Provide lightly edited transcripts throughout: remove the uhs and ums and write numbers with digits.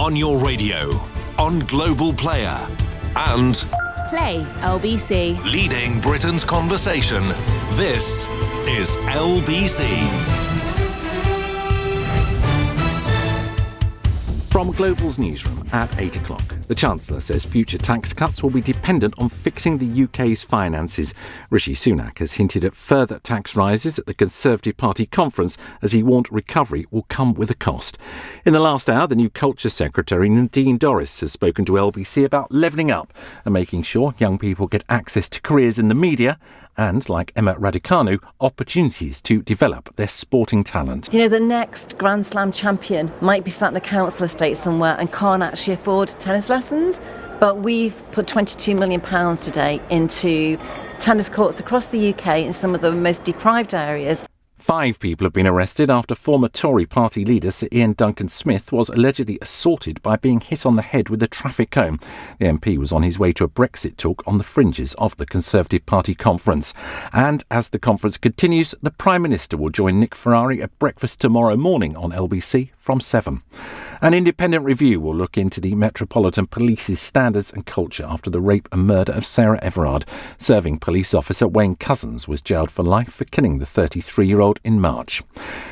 On your radio, on Global Player, and Play LBC. leading Britain's conversation. This is LBC. From Global's newsroom at 8 o'clock, the Chancellor says future tax cuts will be dependent on fixing the UK's finances. Rishi Sunak has hinted at further tax rises at the Conservative Party conference, as he warned recovery will come with a cost. In the last hour, the new Culture Secretary, Nadine Dorries, has spoken to LBC about levelling up and making sure young people get access to careers in the media and, like Emma Raducanu, opportunities to develop their sporting talent. You know, the next Grand Slam champion might be sat in a council estate somewhere and can't actually afford tennis lessons, but we've put £22 million today into tennis courts across the UK in some of the most deprived areas. 5 people have been arrested after former Tory party leader Sir Iain Duncan-Smith was allegedly assaulted by being hit on the head with a traffic cone. The MP was on his way to a Brexit talk on the fringes of the Conservative Party conference. And as the conference continues, the Prime Minister will join Nick Ferrari at breakfast tomorrow morning on LBC from 7. An independent review will look into the Metropolitan Police's standards and culture after the rape and murder of Sarah Everard. Serving police officer Wayne Cousins was jailed for life for killing the 33-year-old in March.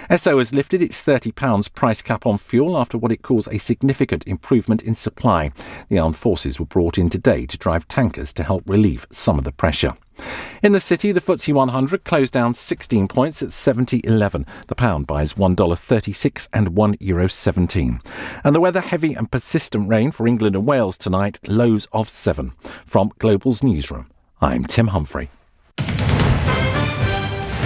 Esso has lifted its £30 price cap on fuel after what it calls a significant improvement in supply. The armed forces were brought in today to drive tankers to help relieve some of the pressure. In the city, the FTSE 100 closed down 16 points at 70.11. The pound buys $1.36 and €1.17. And the weather, heavy and persistent rain for England and Wales tonight, lows of 7. From Global's newsroom, I'm Tim Humphrey.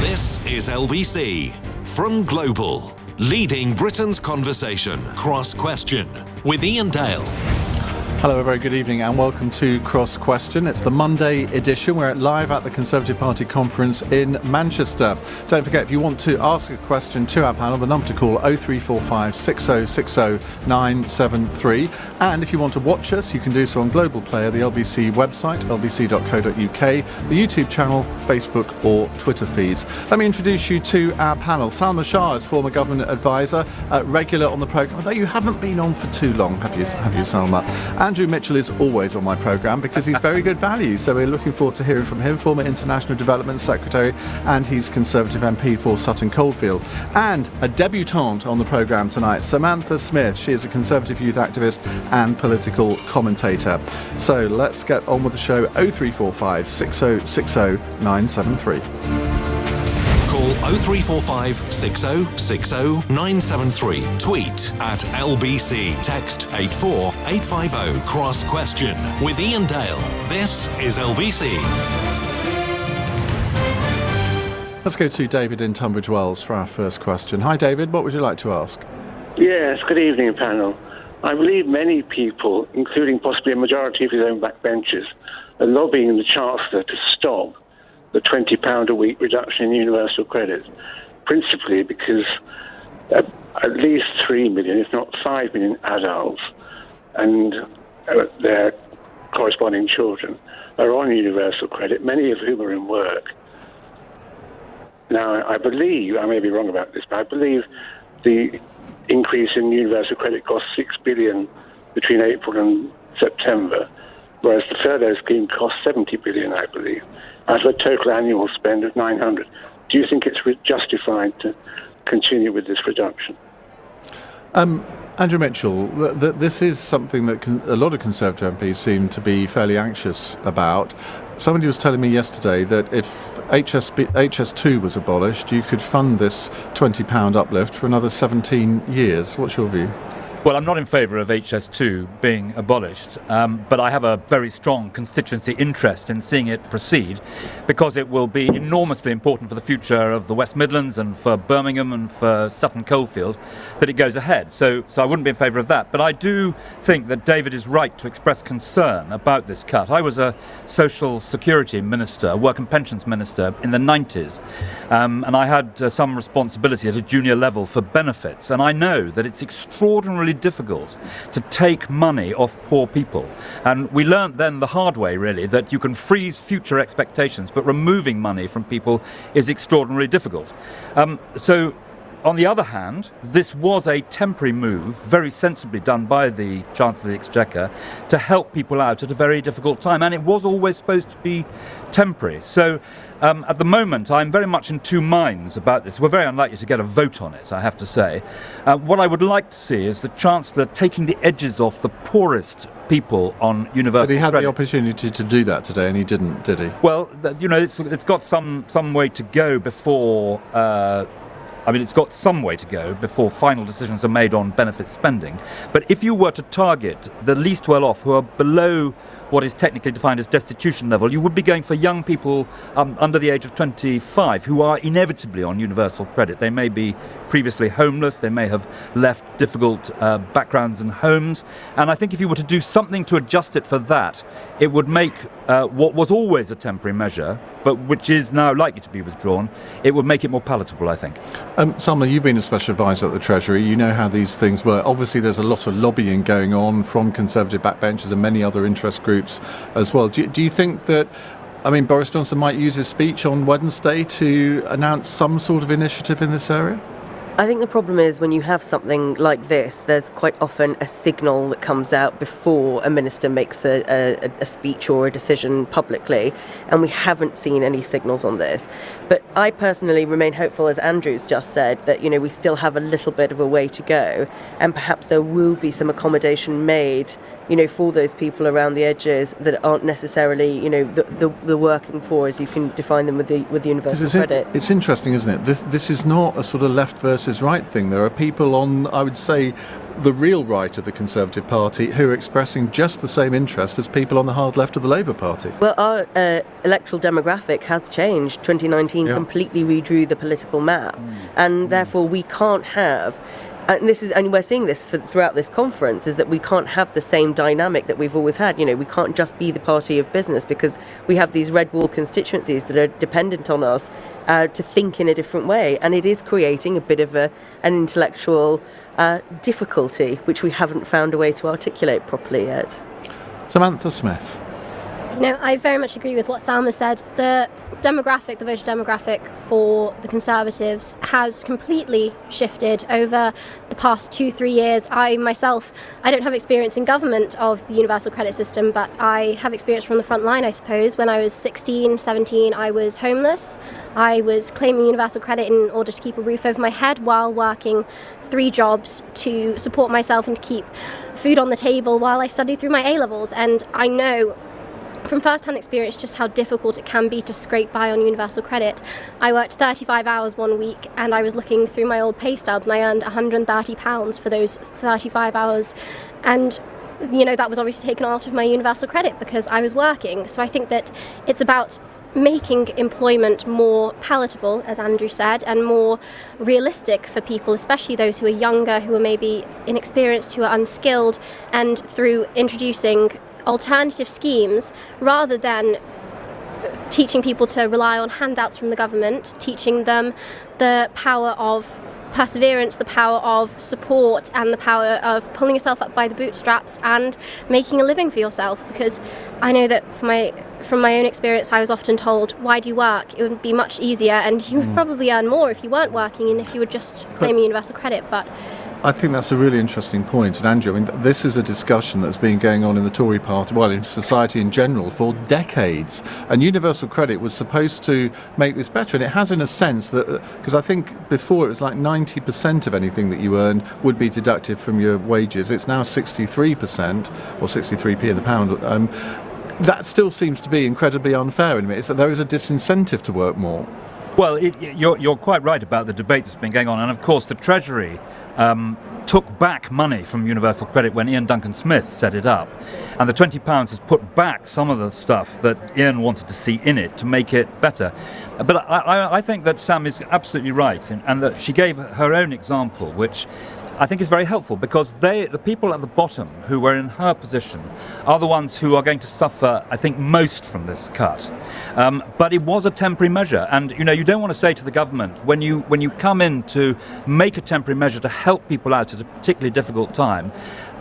This is LBC. From Global, leading Britain's conversation. Cross Question with Iain Dale. Hello, a very good evening and welcome to Cross Question. It's the Monday edition. We're live at the Conservative Party conference in Manchester. Don't forget, if you want to ask a question to our panel, the number to call 0345 6060 973. And if you want to watch us, you can do so on Global Player, the LBC website, lbc.co.uk, the YouTube channel, Facebook or Twitter feeds. Let me introduce you to our panel. Salma Shah is former government advisor, regular on the programme, although you haven't been on for too long, have you, Salma? Andrew Mitchell is always on my programme because he's very good value, so we're looking forward to hearing from him, former International Development Secretary, and he's Conservative MP for Sutton Coldfield. And a debutante on the programme tonight, Samantha Smith. She is a Conservative youth activist and political commentator. So let's get on with the show. 0345 6060 973. Call 0345 6060 973. Tweet at LBC. Text 84850. Cross Question with Iain Dale. This is LBC. Let's go to David in Tunbridge Wells for our first question. Hi David, what would you like to ask? Yes, good evening, panel. I believe many people, including possibly a majority of his own backbenchers, are lobbying the Chancellor to stop the £20 a week reduction in universal credit, principally because at least 3 million, if not 5 million adults and their corresponding children are on universal credit, many of whom are in work. Now, I believe, I may be wrong about this, but I believe the increase in universal credit cost £6 billion between April and September, whereas the furlough scheme cost £70 billion, I believe, out of a total annual spend of 900. Do you think it's justified to continue with this reduction? Andrew Mitchell, this is something that a lot of Conservative MPs seem to be fairly anxious about. Somebody was telling me yesterday that if HS2 was abolished, you could fund this £20 uplift for another 17 years. What's your view? Well, I'm not in favour of HS2 being abolished, but I have a very strong constituency interest in seeing it proceed because it will be enormously important for the future of the West Midlands and for Birmingham and for Sutton Coldfield that it goes ahead. So I wouldn't be in favour of that. But I do think that David is right to express concern about this cut. I was a social security minister, a work and pensions minister in the 90s, and I had some responsibility at a junior level for benefits. And I know that it's extraordinarily difficult to take money off poor people, and we learnt then the hard way really that you can freeze future expectations, but removing money from people is extraordinarily difficult. So on the other hand, this was a temporary move, very sensibly done by the Chancellor of the Exchequer, to help people out at a very difficult time, and it was always supposed to be temporary. So at the moment, I'm very much in two minds about this. We're very unlikely to get a vote on it, I have to say. What I would like to see is the Chancellor taking the edges off the poorest people on universal But he had credit. the opportunity to do that today, and he didn't, did he? Well, it's got some way to go before. It's got some way to go before final decisions are made on benefit spending. But if you were to target the least well-off, who are below what is technically defined as destitution level, you would be going for young people under the age of 25 who are inevitably on universal credit. They may be previously homeless, they may have left difficult backgrounds and homes, and I think if you were to do something to adjust it for that, it would make what was always a temporary measure, but which is now likely to be withdrawn, it would make it more palatable, I think. Salma, you've been a special advisor at the Treasury. You know how these things work. Obviously, there's a lot of lobbying going on from Conservative backbenchers and many other interest groups as well. Do you think that, Boris Johnson might use his speech on Wednesday to announce some sort of initiative in this area? I think the problem is when you have something like this, there's quite often a signal that comes out before a minister makes a speech or a decision publicly, and we haven't seen any signals on this. But I personally remain hopeful, as Andrew's just said, that we still have a little bit of a way to go, and perhaps there will be some accommodation made for those people around the edges that aren't necessarily, the working poor, as you can define them with the universal credit. It's interesting, isn't it? This is not a sort of left versus right thing. There are people on, I would say, the real right of the Conservative Party who are expressing just the same interest as people on the hard left of the Labour Party. Well, our electoral demographic has changed. 2019 completely redrew the political map, and therefore we can't have. And we're seeing this throughout this conference, is that we can't have the same dynamic that we've always had. We can't just be the party of business, because we have these red wall constituencies that are dependent on us to think in a different way. And it is creating a bit of an intellectual difficulty, which we haven't found a way to articulate properly yet. Samantha Smith. I very much agree with what Salma said. The voter demographic for the Conservatives has completely shifted over the past 2-3 years. I myself, I don't have experience in government of the universal credit system, but I have experience from the front line, I suppose. When I was 16, 17, I was homeless. I was claiming universal credit in order to keep a roof over my head while working 3 jobs to support myself and to keep food on the table while I studied through my A-levels. And I know from first-hand experience just how difficult it can be to scrape by on universal credit. I worked 35 hours one week, and I was looking through my old pay stubs, and I earned £130 for those 35 hours. And that was obviously taken out of my universal credit because I was working. So I think that it's about making employment more palatable, as Andrew said, and more realistic for people, especially those who are younger, who are maybe inexperienced, who are unskilled, and through introducing alternative schemes rather than teaching people to rely on handouts from the government, teaching them the power of perseverance, the power of support, and the power of pulling yourself up by the bootstraps and making a living for yourself. Because I know that from my own experience, I was often told, why do you work? It would be much easier, and you would probably earn more if you weren't working and if you were just claiming universal credit. But I think that's a really interesting point. And Andrew, this is a discussion that's been going on in the Tory party, well, in society in general, for decades. And universal credit was supposed to make this better. And it has, in a sense, that because I think before it was like 90% of anything that you earned would be deducted from your wages. It's now 63%, or 63p in the pound. That still seems to be incredibly unfair in me. It's that there is a disincentive to work more. Well, you're quite right about the debate that's been going on. And of course, the Treasury took back money from universal credit when Iain Duncan Smith set it up, and the £20 has put back some of the stuff that Iain wanted to see in it to make it better. But I think that Sam is absolutely right, and that she gave her own example, which I think is very helpful, because the people at the bottom who were in her position are the ones who are going to suffer, I think, most from this cut. But it was a temporary measure, and you don't want to say to the government, when you come in to make a temporary measure to help people out at a particularly difficult time,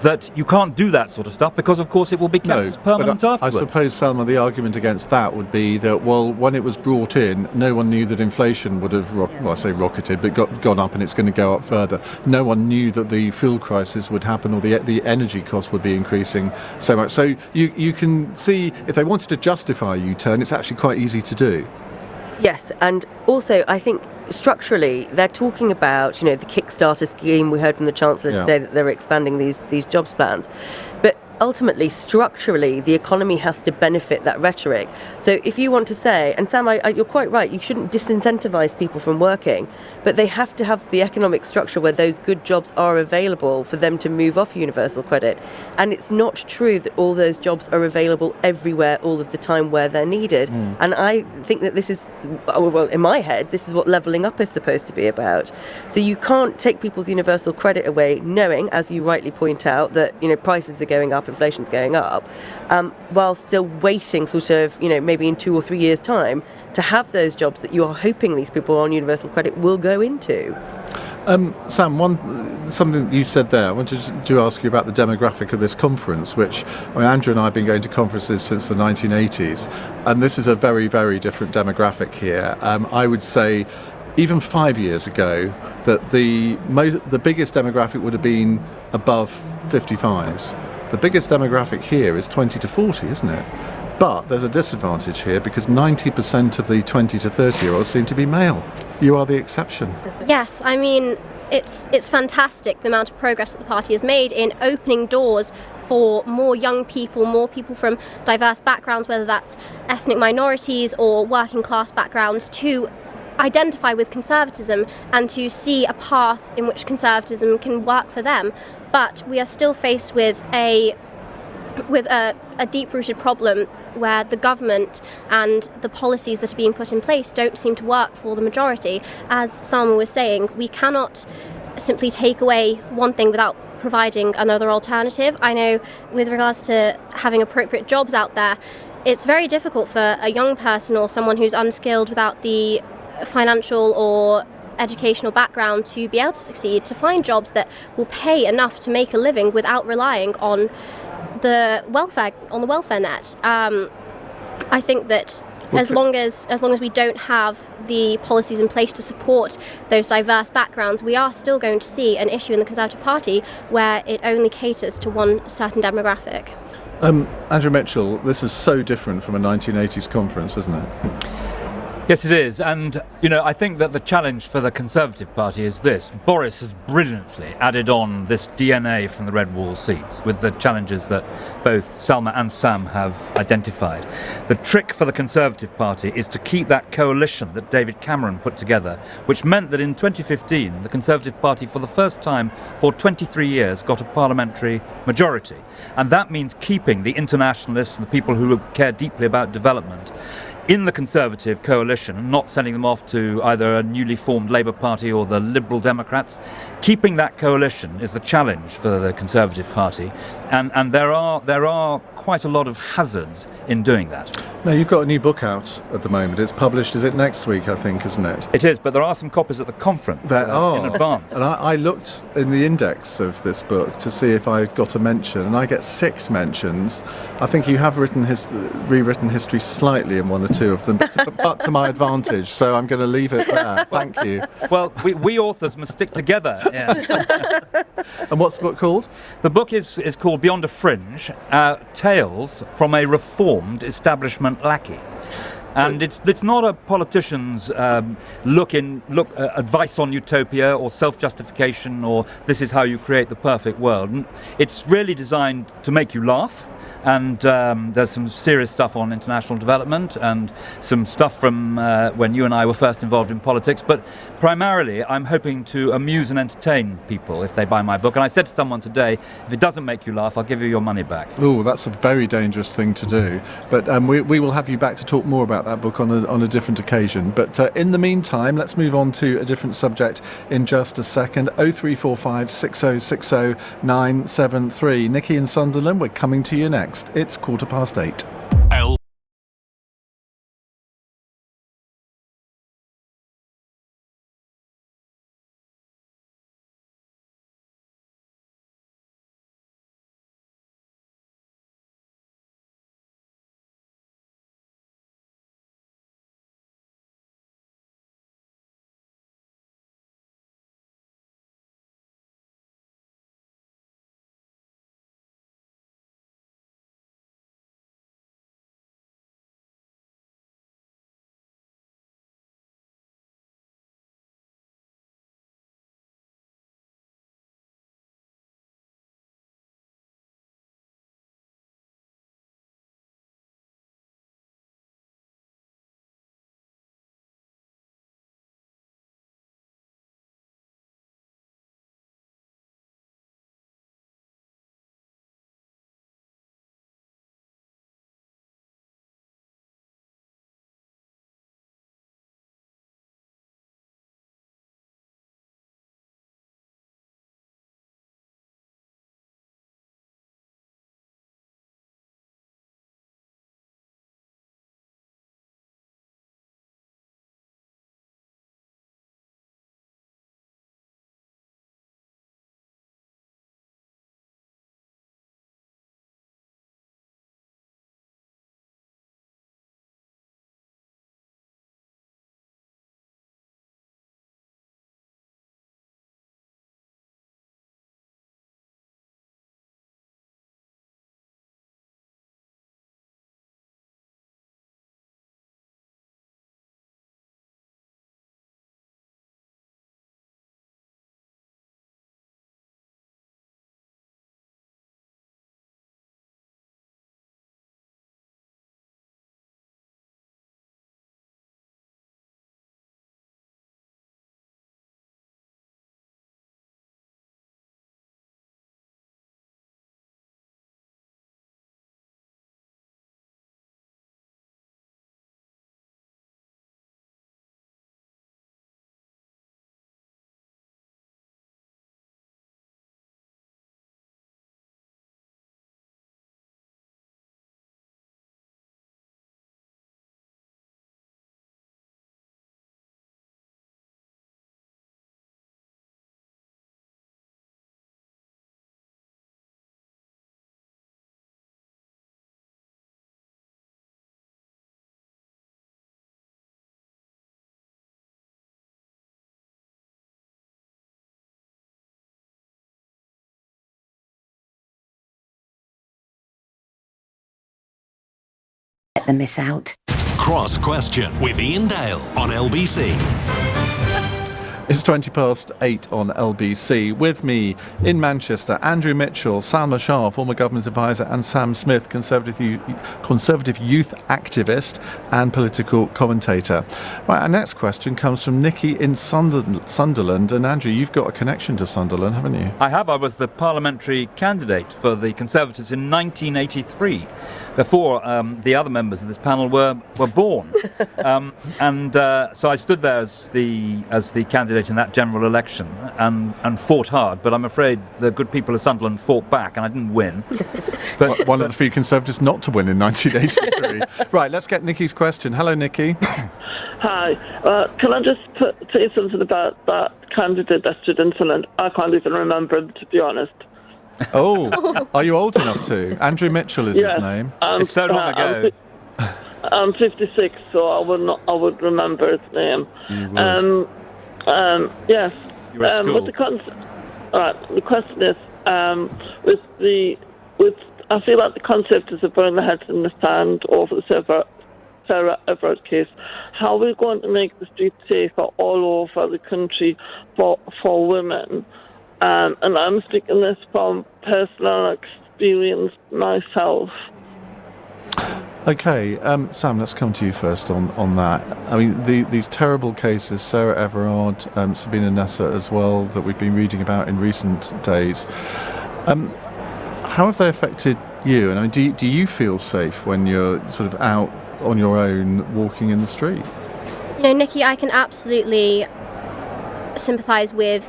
that you can't do that sort of stuff because, of course, it will be kept as permanent I afterwards. suppose, Selma, the argument against that would be that, well, when it was brought in, no one knew that inflation would have, rocketed, but gone up, and it's going to go up further. No one knew that the fuel crisis would happen, or the energy costs would be increasing so much. So you can see, if they wanted to justify a U-turn, it's actually quite easy to do. Yes, and also I think structurally they're talking about, the Kickstarter scheme. We heard from the Chancellor today that they're expanding these jobs plans. But ultimately, structurally, the economy has to benefit that rhetoric. So if you want to say, and Sam, you're quite right, you shouldn't disincentivise people from working, but they have to have the economic structure where those good jobs are available for them to move off universal credit. And it's not true that all those jobs are available everywhere all of the time where they're needed. And I think that this is, well, in my head, this is what levelling up is supposed to be about. So you can't take people's universal credit away knowing, as you rightly point out, that prices are going up, inflation's going up, while still waiting sort of, maybe in 2 or 3 years' time to have those jobs that you are hoping these people on universal credit will go into. Sam, something that you said there, I wanted to ask you about the demographic of this conference, which, Andrew and I have been going to conferences since the 1980s, and this is a very, very different demographic here. I would say even 5 years ago that the biggest demographic would have been above 55s. The biggest demographic here is 20 to 40, isn't it? But there's a disadvantage here because 90% of the 20 to 30-year-olds seem to be male. You are the exception. Yes, I mean, it's fantastic the amount of progress that the party has made in opening doors for more young people, more people from diverse backgrounds, whether that's ethnic minorities or working class backgrounds, to identify with conservatism and to see a path in which conservatism can work for them. But we are still faced with a deep-rooted problem where the government and the policies that are being put in place don't seem to work for the majority. As Salma was saying, we cannot simply take away one thing without providing another alternative. I know with regards to having appropriate jobs out there, it's very difficult for a young person or someone who's unskilled without the financial or educational background to be able to succeed, to find jobs that will pay enough to make a living without relying on the welfare net. I think that as long as we don't have the policies in place to support those diverse backgrounds, we are still going to see an issue in the Conservative Party where it only caters to one certain demographic. Andrew Mitchell, this is so different from a 1980s conference, isn't it? Yes, it is. And, I think that the challenge for the Conservative Party is this. Boris has brilliantly added on this DNA from the Red Wall seats with the challenges that both Salma and Sam have identified. The trick for the Conservative Party is to keep that coalition that David Cameron put together, which meant that in 2015, the Conservative Party, for the first time for 23 years, got a parliamentary majority. And that means keeping the internationalists and the people who care deeply about development in the Conservative coalition and not sending them off to either a newly formed Labour Party or the Liberal Democrats. Keeping that coalition is the challenge for the Conservative Party, and there are quite a lot of hazards in doing that. Now, you've got a new book out at the moment. It's published, is it next week, I think, isn't it? It is, but there are some copies at the conference in advance. And I looked in the index of this book to see if I got a mention, and I get 6 mentions. I think you have rewritten history slightly in 1 or 2 of them, but to my advantage, so I'm going to leave it there. Thank you. Well, we authors must stick together. Yeah. And what's the book called? The book is called Beyond a Fringe, Tales from a Reformed Establishment Lackey. And it's not a politician's advice on utopia or self-justification or this is how you create the perfect world. It's really designed to make you laugh. And there's some serious stuff on international development and some stuff from when you and I were first involved in politics. But primarily, I'm hoping to amuse and entertain people if they buy my book. And I said to someone today, if it doesn't make you laugh, I'll give you your money back. Oh, that's a very dangerous thing to do. But we will have you back to talk more about that book on a different occasion. But in the meantime, let's move on to a different subject in just a second. 0345 6060 973. Nikki in Sunderland, we're coming to you next. It's 8:15. them miss out. Cross Question with Iain Dale on LBC. It's 8:20 on LBC. With me in Manchester, Andrew Mitchell, Salma Shah, former government advisor, and Sam Smith, Conservative youth activist and political commentator. Right, our next question comes from Nikki in Sunderland. And Andrew, you've got a connection to Sunderland, haven't you? I have. I was the parliamentary candidate for the Conservatives in 1983, before the other members of this panel were born. So I stood there as the candidate in that general election and fought hard, but I'm afraid the good people of Sunderland fought back and I didn't win. But one of the few Conservatives not to win in 1983. Right, let's get Nikki's question. Hello, Nikki. Hi. Can I just say something about that candidate that stood in Sunderland? I can't even remember him, to be honest. Oh, are you old enough to? Andrew Mitchell is his name. It's so long ago. I'm 56, so I would remember his name. You would. Yes. You were at school. The question is, I feel like the Conservatives are burning their heads in the sand over the Sarah Everard case. How are we going to make the streets safer all over the country for women? And I'm speaking this from personal experience myself. Okay, Sam, let's come to you first on that. I mean, these terrible cases, Sarah Everard, Sabina Nessa as well, that we've been reading about in recent days. How have they affected you? And I mean, do you feel safe when you're sort of out on your own, walking in the street? You know, Nikki, I can absolutely sympathise with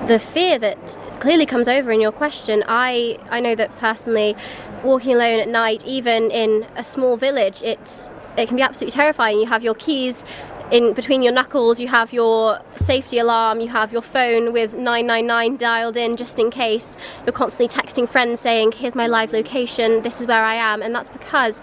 the fear that clearly comes over in your question. I know that personally, walking alone at night, even in a small village, it can be absolutely terrifying. You have your keys in between your knuckles, you have your safety alarm, you have your phone with 999 dialed in just in case. You're constantly texting friends saying, here's my live location, this is where I am. And that's because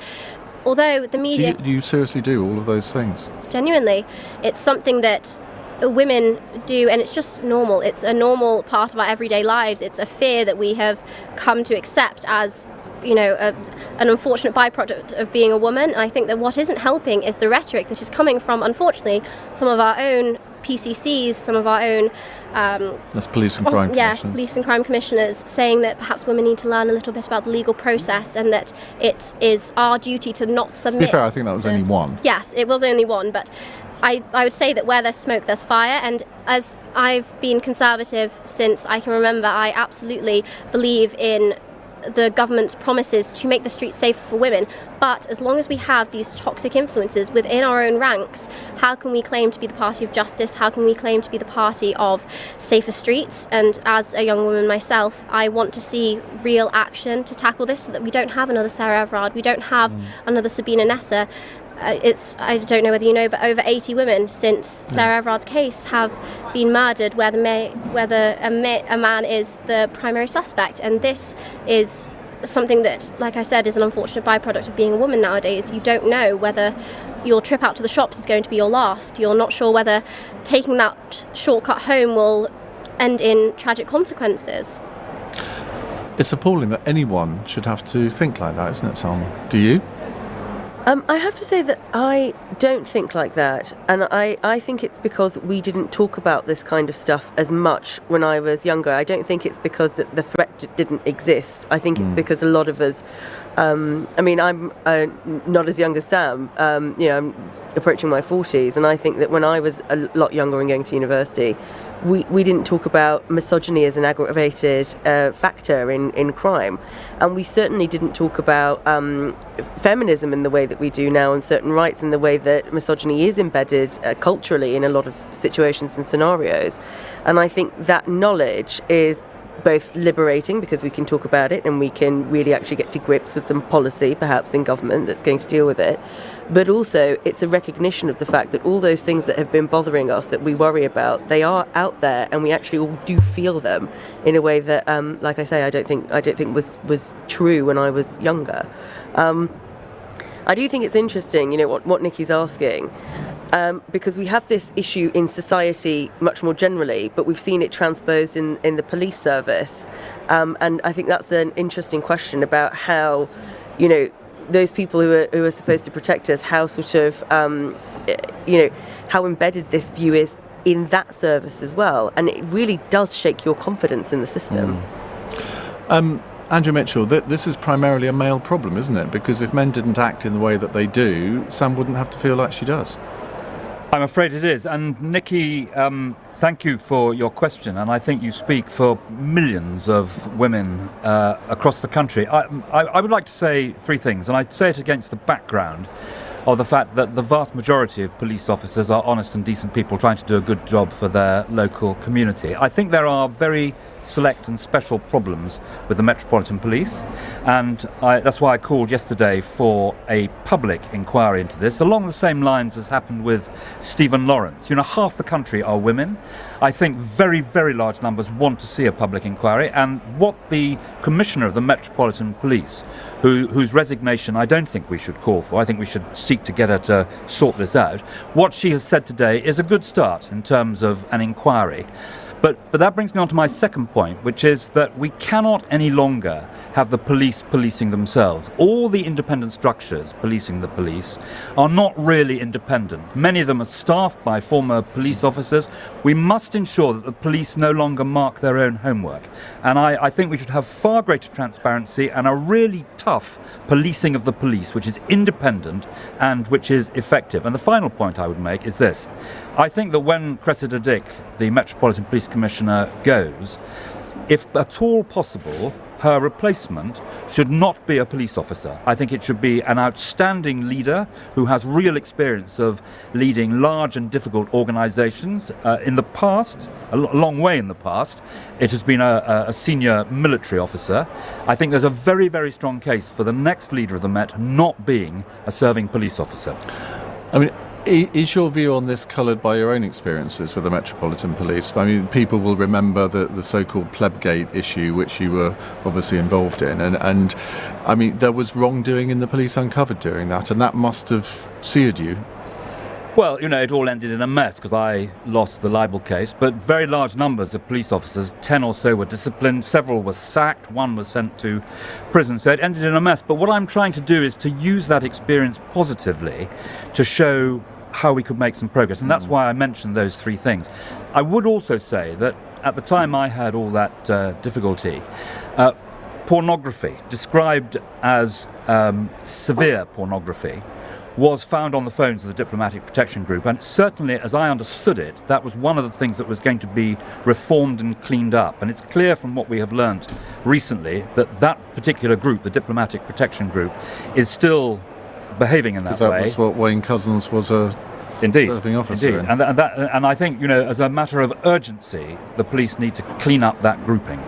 although the media... Do you seriously do all of those things? Genuinely. It's something that women do, and it's just normal. It's a normal part of our everyday lives. It's a fear that we have come to accept as, you know, an unfortunate byproduct of being a woman. And I think that what isn't helping is the rhetoric that is coming from, unfortunately, some of our own PCCs, some of our own that's police and crime commissioners. Yeah, police and crime commissioners saying that perhaps women need to learn a little bit about the legal process and that it is our duty to not submit. To be fair, I think that was only one. Yes, it was only one, but I would say that where there's smoke, there's fire. And as I've been Conservative since I can remember, I absolutely believe in the government's promises to make the streets safer for women. But as long as we have these toxic influences within our own ranks, how can we claim to be the party of justice? How can we claim to be the party of safer streets? And as a young woman myself, I want to see real action to tackle this so that we don't have another Sarah Everard, we don't have another Sabina Nessa. I don't know whether you know, but over 80 women since Sarah Everard's case have been murdered where a man is the primary suspect. And this is something that, like I said, is an unfortunate byproduct of being a woman nowadays. You don't know whether your trip out to the shops is going to be your last. You're not sure whether taking that shortcut home will end in tragic consequences. It's appalling that anyone should have to think like that, isn't it, Salma? Do you? I have to say that I don't think like that, and I think it's because we didn't talk about this kind of stuff as much when I was younger. I don't think it's because the threat didn't exist. I think it's because a lot of us, I mean, I'm not as young as Sam, you know, I'm approaching my 40s, and I think that when I was a lot younger and going to university, we didn't talk about misogyny as an aggravated factor in crime, and we certainly didn't talk about feminism in the way that we do now, and certain rights in the way that misogyny is embedded culturally in a lot of situations and scenarios. And I think that knowledge is both liberating because we can talk about it and we can really actually get to grips with some policy perhaps in government that's going to deal with it, but also it's a recognition of the fact that all those things that have been bothering us that we worry about, they are out there and we actually all do feel them in a way that like I say, I don't think was true when I was younger. I do think it's interesting, you know, what Nikki's asking, because we have this issue in society much more generally, but we've seen it transposed in the police service. And I think that's an interesting question about how, you know, those people who are supposed to protect us, how sort of, how embedded this view is in that service as well. And it really does shake your confidence in the system. Andrew Mitchell, this is primarily a male problem, isn't it? Because if men didn't act in the way that they do, Sam wouldn't have to feel like she does. I'm afraid it is. And Nikki, thank you for your question. And I think you speak for millions of women across the country. I would like to say three things, and I'd say it against the background of the fact that the vast majority of police officers are honest and decent people trying to do a good job for their local community. I think there are very select and special problems with the Metropolitan Police, and that's why I called yesterday for a public inquiry into this, along the same lines as happened with Stephen Lawrence. Half the country are women. I think very, very large numbers want to see a public inquiry, and what the Commissioner of the Metropolitan Police, whose resignation I don't think we should call for, I think we should seek to get her to sort this out, what she has said today is a good start in terms of an inquiry. But that brings me on to my second point, which is that we cannot any longer have the police policing themselves. All the independent structures policing the police are not really independent. Many of them are staffed by former police officers. We must ensure that the police no longer mark their own homework. And I think we should have far greater transparency and a really tough policing of the police, which is independent and which is effective. And the final point I would make is this. I think that when Cressida Dick, the Metropolitan Police Commissioner, goes, if at all possible, her replacement should not be a police officer. I think it should be an outstanding leader who has real experience of leading large and difficult organisations. In the past, a long way in the past, it has been a senior military officer. I think there's a very, very strong case for the next leader of the Met not being a serving police officer. I mean, is your view on this coloured by your own experiences with the Metropolitan Police? I mean, people will remember the so-called plebgate issue, which you were obviously involved in, and I mean, there was wrongdoing in the police uncovered during that, and that must have seared you. Well, it all ended in a mess because I lost the libel case, but very large numbers of police officers, 10 or so, were disciplined, several were sacked, one was sent to prison, so it ended in a mess. But what I'm trying to do is to use that experience positively to show how we could make some progress, and that's why I mentioned those three things. I would also say that at the time I had all that difficulty, pornography, described as severe pornography, was found on the phones of the Diplomatic Protection Group, and certainly, as I understood it, that was one of the things that was going to be reformed and cleaned up. And it's clear from what we have learned recently that that particular group, the Diplomatic Protection Group, is still behaving in that way. That was what Wayne Couzens was a serving officer. Indeed. And I think, as a matter of urgency, the police need to clean up that grouping.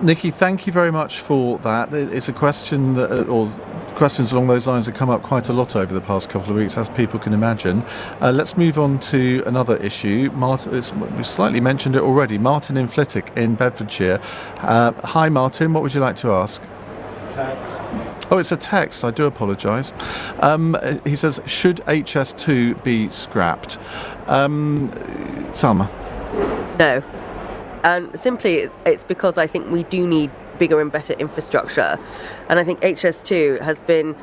Nikki, thank you very much for that. It's a question that, or questions along those lines have come up quite a lot over the past couple of weeks, as people can imagine. Let's move on to another issue. We slightly mentioned it already. Martin in Flitwick in Bedfordshire. Hi, Martin. What would you like to ask? Text. Oh, it's a text. I do apologise. He says, should HS2 be scrapped? Salma? No. And simply, it's because I think we do need bigger and better infrastructure. And I think HS2 has been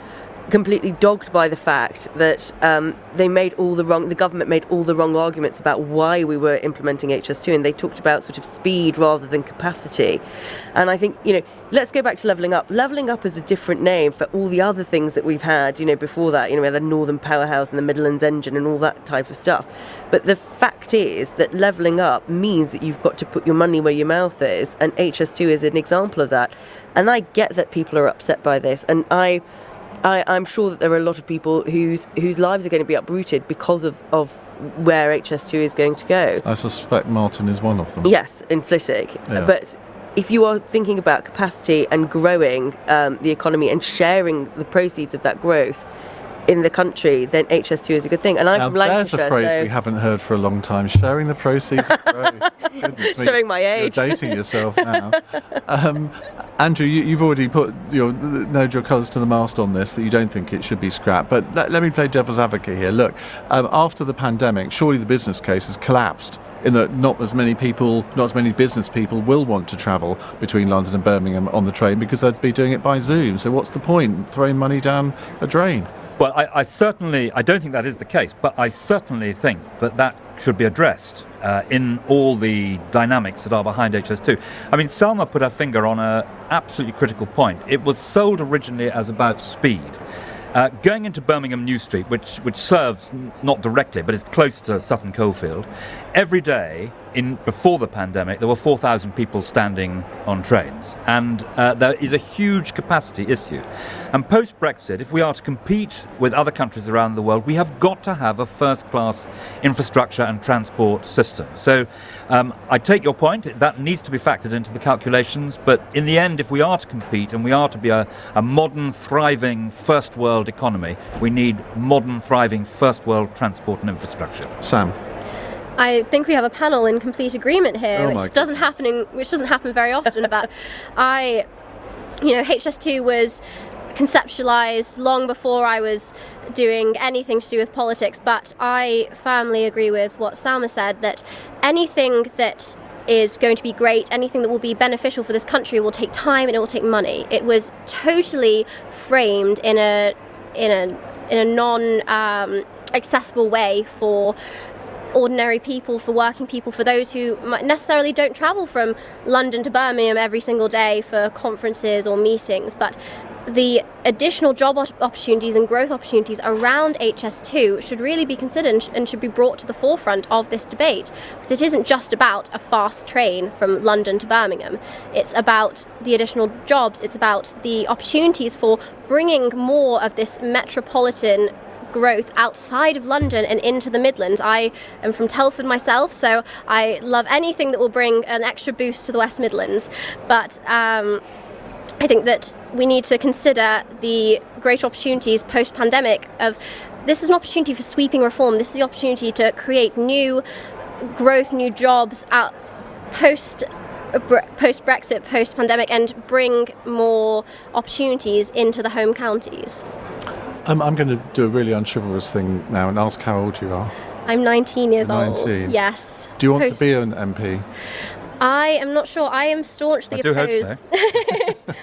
completely dogged by the fact that the government made all the wrong arguments about why we were implementing HS2, and they talked about sort of speed rather than capacity. And I think, let's go back to levelling up. Levelling up is a different name for all the other things that we've had, before that, we had the Northern Powerhouse and the Midlands Engine and all that type of stuff. But the fact is that levelling up means that you've got to put your money where your mouth is, and HS2 is an example of that. And I get that people are upset by this, and I'm sure that there are a lot of people whose lives are going to be uprooted because of where HS2 is going to go. I suspect Martin is one of them. Yes, in Flitwick. Yeah. But if you are thinking about capacity and growing the economy and sharing the proceeds of that growth in the country, then HS2 is a good thing. And I'm from Lancashire. There's a phrase we haven't heard for a long time: sharing the proceeds of growth. Showing my age. You're dating yourself now. Andrew, you've already nailed your colours to the mast on this, that you don't think it should be scrapped. But let me play devil's advocate here. Look, after the pandemic, surely the business case has collapsed in that not as many business people will want to travel between London and Birmingham on the train because they'd be doing it by Zoom. So what's the point? Throwing money down a drain? Well, I don't think that is the case, but I certainly think that should be addressed in all the dynamics that are behind HS2. I mean, Salma put her finger on an absolutely critical point. It was sold originally as about speed. Going into Birmingham New Street, which serves not directly, but is close to Sutton Coldfield, every day before the pandemic, there were 4,000 people standing on trains, and there is a huge capacity issue. And post-Brexit, if we are to compete with other countries around the world, we have got to have a first-class infrastructure and transport system. So I take your point, that needs to be factored into the calculations, but in the end, if we are to compete and we are to be a modern, thriving, first-world economy, we need modern, thriving, first-world transport and infrastructure. Sam? I think we have a panel in complete agreement here, which doesn't happen very often. But HS2 was conceptualized long before I was doing anything to do with politics. But I firmly agree with what Salma said, that anything that is going to be great, anything that will be beneficial for this country will take time and it will take money. It was totally framed in a non accessible way for ordinary people, for working people, for those who necessarily don't travel from London to Birmingham every single day for conferences or meetings. But the additional job opportunities and growth opportunities around HS2 should really be considered and should be brought to the forefront of this debate, because it isn't just about a fast train from London to Birmingham. It's about the additional jobs, it's about the opportunities for bringing more of this metropolitan growth outside of London and into the Midlands. I am from Telford myself, so I love anything that will bring an extra boost to the West Midlands. But I think that we need to consider the great opportunities post-pandemic. This is an opportunity for sweeping reform. This is the opportunity to create new growth, new jobs out post-Brexit, post-pandemic, and bring more opportunities into the home counties. I'm going to do a really unchivalrous thing now and ask how old you are. I'm 19 years old. 19. Yes. Do you want to be an MP? I am not sure. I am staunchly opposed. Hope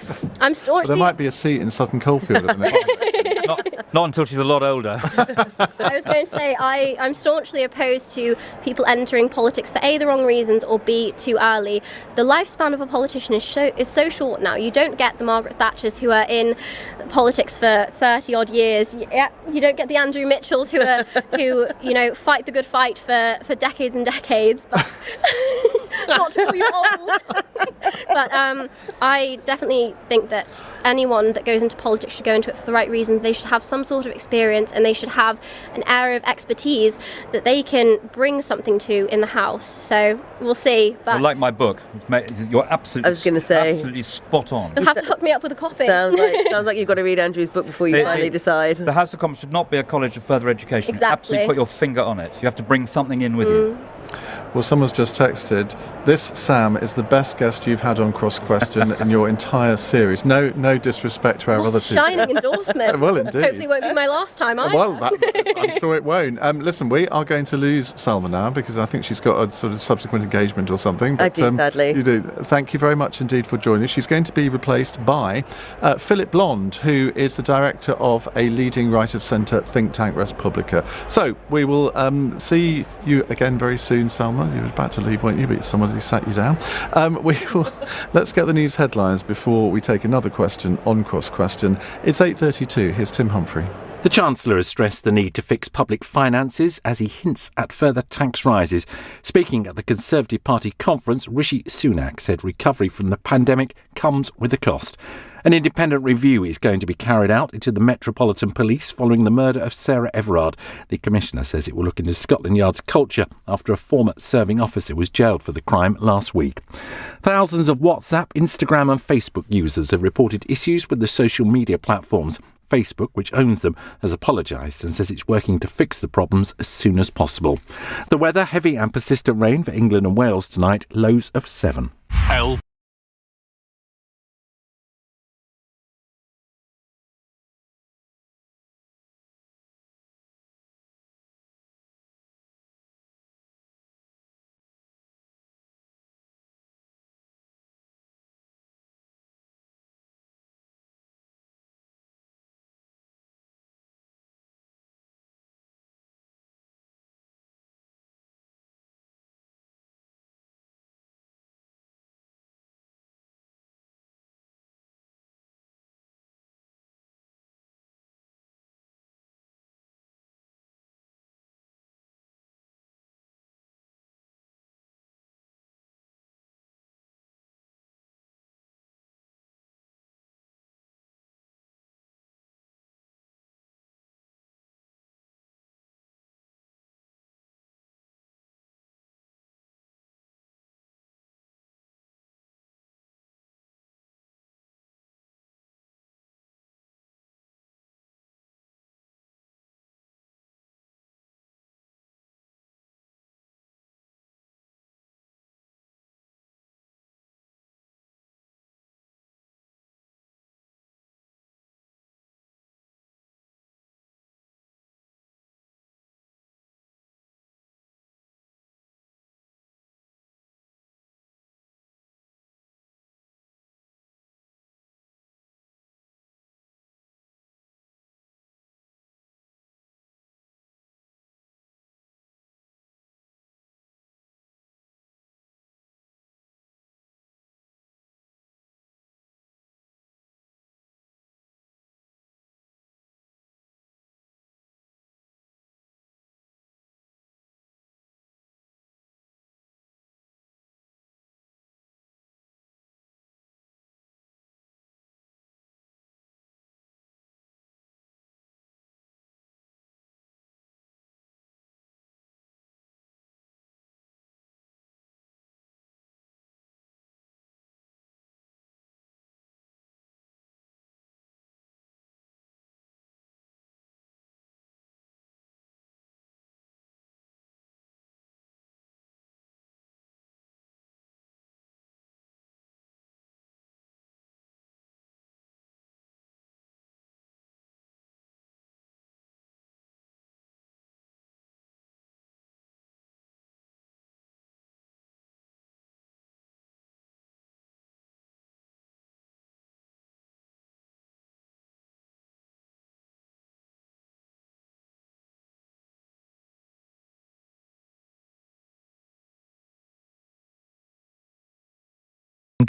so. I'm staunchly. There might be a seat in Sutton Coldfield at the minute. Not until she's a lot older. I was going to say I'm staunchly opposed to people entering politics for A, the wrong reasons, or B, too early. The lifespan of a politician is so short now. You don't get the Margaret Thatchers who are in politics for 30 odd years. You don't get the Andrew Mitchells who fight the good fight for decades and decades. But not to call you old. But I definitely think that anyone that goes into politics should go into it for the right reasons. They should have some sort of experience and they should have an area of expertise that they can bring something to in the House. So we'll see. But like my book, you're absolutely, I was going to say, absolutely spot on. You'll have to hook me up with a copy. Sounds like you've got to read Andrew's book before you finally decide. The House of Commons should not be a college of further education. Exactly. Absolutely put your finger on it. You have to bring something in with you. Well, someone's just texted, this, Sam, is the best guest you've had on Cross Question in your entire series. No disrespect to our other two. Shining endorsement. Well, indeed. Hopefully it won't be my last time either. Well, I'm sure it won't. Listen, we are going to lose Salma now because I think she's got a sort of subsequent engagement or something. But, I do, sadly. You do. Thank you very much indeed for joining us. She's going to be replaced by Philip Blond, who is the director of a leading right-of-centre think tank, Respublica. So we will see you again very soon, Salma. You were about to leave, weren't you? But somebody sat you down. Let's get the news headlines before we take another question on Cross Question. It's 8:32. Here's Tim Humphrey. The Chancellor has stressed the need to fix public finances as he hints at further tax rises. Speaking at the Conservative Party conference, Rishi Sunak said recovery from the pandemic comes with a cost. An independent review is going to be carried out into the Metropolitan Police following the murder of Sarah Everard. The Commissioner says it will look into Scotland Yard's culture after a former serving officer was jailed for the crime last week. Thousands of WhatsApp, Instagram and Facebook users have reported issues with the social media platforms. Facebook, which owns them, has apologised and says it's working to fix the problems as soon as possible. The weather, heavy and persistent rain for England and Wales tonight, lows of 7.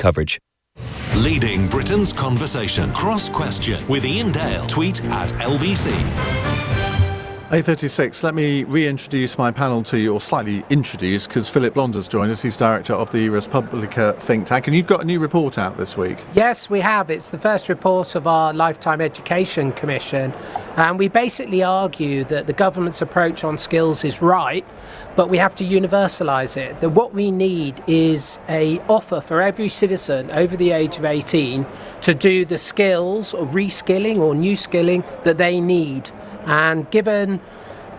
coverage. Leading Britain's conversation. Cross Question with Iain Dale. Tweet at LBC. 8:36. Let me reintroduce my panel to you, or slightly introduce, because Philip Blonder's joined us. He's director of the Respublica think tank, and you've got a new report out this week. Yes, we have. It's the first report of our Lifetime Education Commission, and we basically argue that the government's approach on skills is right, but we have to universalise it. That what we need is a offer for every citizen over the age of 18 to do the skills or reskilling or new skilling that they need. And given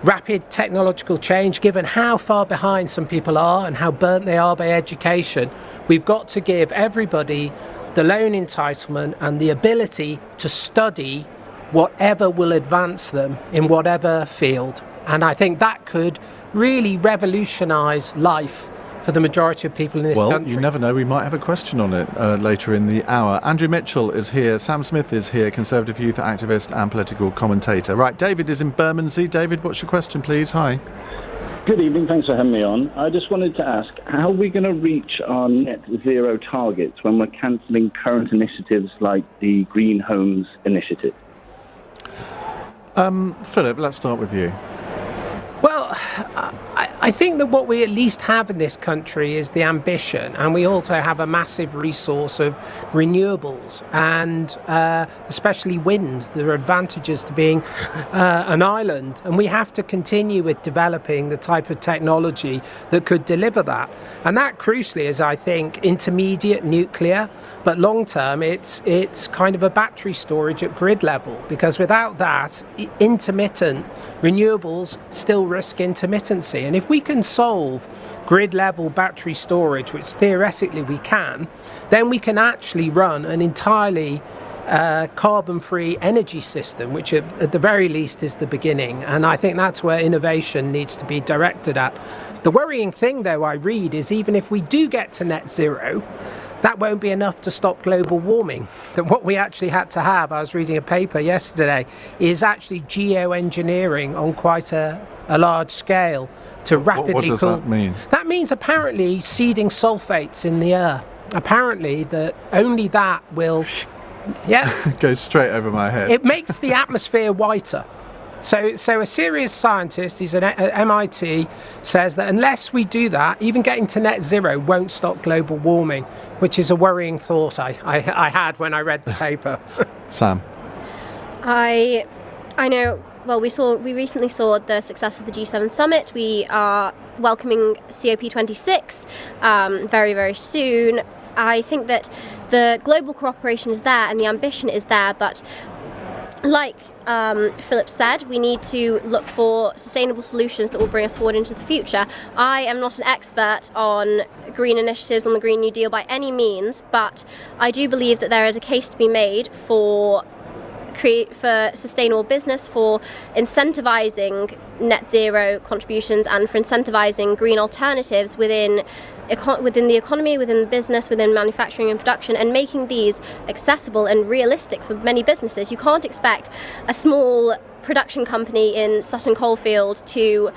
rapid technological change, given how far behind some people are and how burnt they are by education, we've got to give everybody the loan entitlement and the ability to study whatever will advance them in whatever field. And I think that could really revolutionise life for the majority of people in this country. Well, you never know, we might have a question on it later in the hour. Andrew Mitchell is here, Sam Smith is here, Conservative youth activist and political commentator. Right, David is in Bermondsey. David, what's your question, please? Hi. Good evening, thanks for having me on. I just wanted to ask, how are we going to reach our net zero targets when we're cancelling current initiatives like the Green Homes Initiative? Philip, let's start with you. Well, I think that what we at least have in this country is the ambition, and we also have a massive resource of renewables, and especially wind. There are advantages to being an island, and we have to continue with developing the type of technology that could deliver that. And that, crucially, is, I think, intermediate nuclear, but long term, it's kind of a battery storage at grid level, because without that, intermittent renewables still risk intermittency. And if we can solve grid level battery storage, which theoretically we can, then we can actually run an entirely carbon-free energy system, which at the very least is the beginning. And I think that's where innovation needs to be directed at. The worrying thing, though, I read, is even if we do get to net zero, that won't be enough to stop global warming. That what we actually had to have, I was reading a paper yesterday, is actually geoengineering on quite a large scale to rapidly What does that mean? That means apparently seeding sulfates in the air. Apparently that only that will... Yeah. Goes straight over my head. It makes the atmosphere whiter. So a serious scientist, he's at MIT, says that unless we do that, even getting to net zero won't stop global warming, which is a worrying thought I had when I read the paper. Sam. I know. Well, we recently saw the success of the G7 summit. We are welcoming COP26 very, very soon. I think that the global cooperation is there and the ambition is there, but like Philip said, we need to look for sustainable solutions that will bring us forward into the future. I am not an expert on green initiatives, on the Green New Deal by any means, but I do believe that there is a case to be made for sustainable business, for incentivising net zero contributions and for incentivising green alternatives within the economy, within the business, within manufacturing and production, and making these accessible and realistic for many businesses. You can't expect a small production company in Sutton Coldfield to